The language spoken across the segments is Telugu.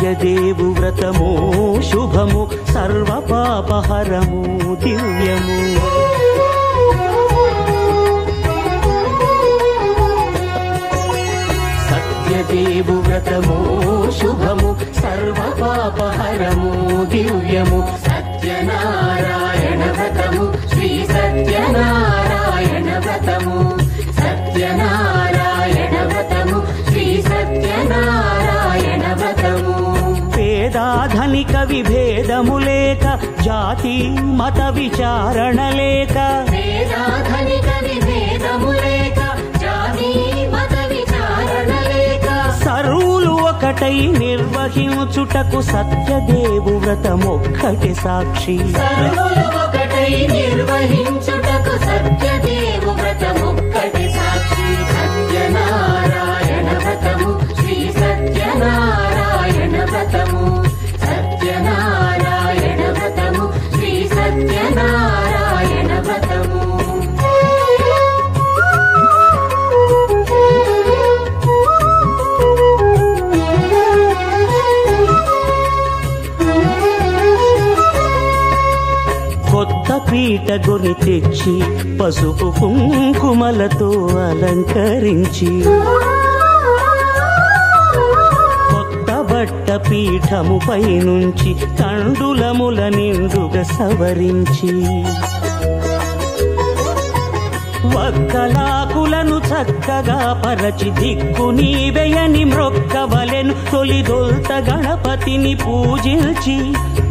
సత్యదేవు వ్రతము శుభము సర్వపాపహరము దివ్యము. సత్యదేవు వ్రతము శుభము సర్వపాపహరము దివ్యము. సత్యనారాయణ వ్రతము శ్రీ సత్యనారాయణ వ్రతము. సత్యనారాయణ వ్రతము శ్రీ సత్యనారాయణ వ్రతము. పేదాధనిక విభేదము లేక జాతి మత విచారణ లేక. పేదాధనిక విభేదము లేక జాతి మత విచారణ లేక. సర్వులు ఒకటై నిర్వహించుటకు సత్యదేవు వ్రతమొక్కటి సాక్షి. సర్వులు ఒకటై నిర్వహించుటకు సత్యదేవు వ్రతమొక్కటి సాక్షి. సత్యనారాయణ వ్రతము శ్రీ సత్యనారాయణ వ్రతము. సత్యనారాయణ వ్రతము శ్రీ సత్యనారాయణ వ్రతము. కొత్త పీట కొని తెచ్చి పసుపు కుంకుమలతో అలంకరించి. కొత్త బట్ట పీఠముపై నుంచి తండులముల నిండుగా సవరించి. వక్కలాకులను చక్కగా పరచి దిక్కు నీవెయని మ్రొక్కవలెను. తొలిదొల్త గణపతిని పూజించి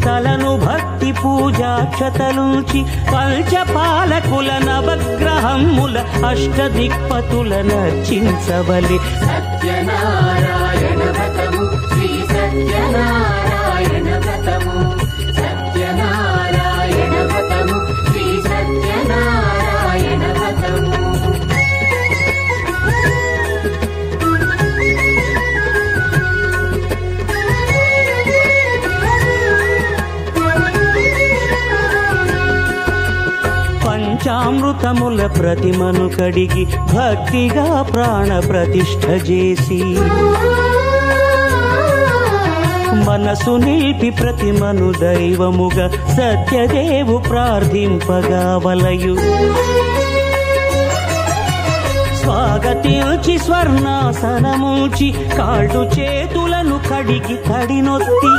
తలను భక్తి పూజాక్షతలుంచి పంచపాలకుల నవగ్రహముల అష్టదిక్పతుల నర్చించవలె. సత్యనారాయణ వ్రతము శ్రీ సత్యనారాయణ వ్రతము. సత్యనారాయణ వ్రతము శ్రీ సత్యనారాయణ వ్రతము. పంచామృతముల ప్రతిమను కడిగి భక్తిగా ప్రాణ ప్రతిష్ఠ చేసి. మనసు నిలిపి ప్రతిమను దైవముగా సత్యదేవు ప్రార్థింపగా వలయు. స్వాగతించి స్వర్ణాసనముంచి కాళ్ళు చేతులను కడిగి తడినొత్తి.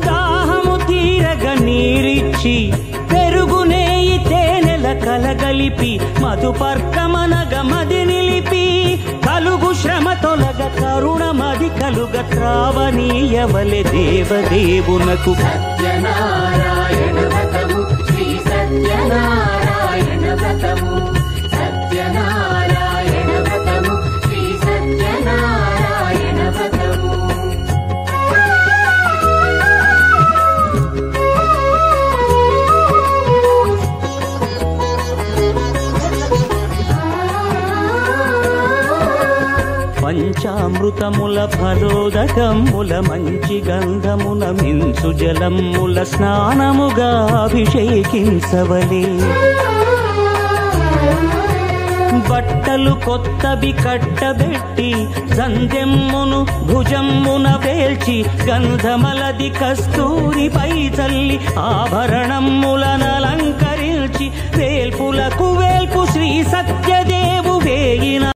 దాహము తీరగ నీరిచ్చి పెరుగు నేయి తేనెల కలగలిపి మధుపర్కమనగ మది నిలిపి. కలుగు శ్రమ తొలగ కరుణ మది కలుగ త్రావనీయవలె దేవదేవునకు. సత్యనారాయణ వ్రతము శ్రీ సత్యనారాయణ వ్రతము. సత్యనారాయణ వ్రతము శ్రీ సత్యనారాయణ వ్రతము. పంచామృతముల ఫలోదకముల మంచి గంధమున మించు జలముల స్నానముగా అభిషేకించవలే. బట్టలు కొత్తవి కట్టబెట్టి సంధ్యమ్మును భుజమ్మున వేల్చి గంధమలది కస్తూరిపై చల్లి ఆభరణములనలంక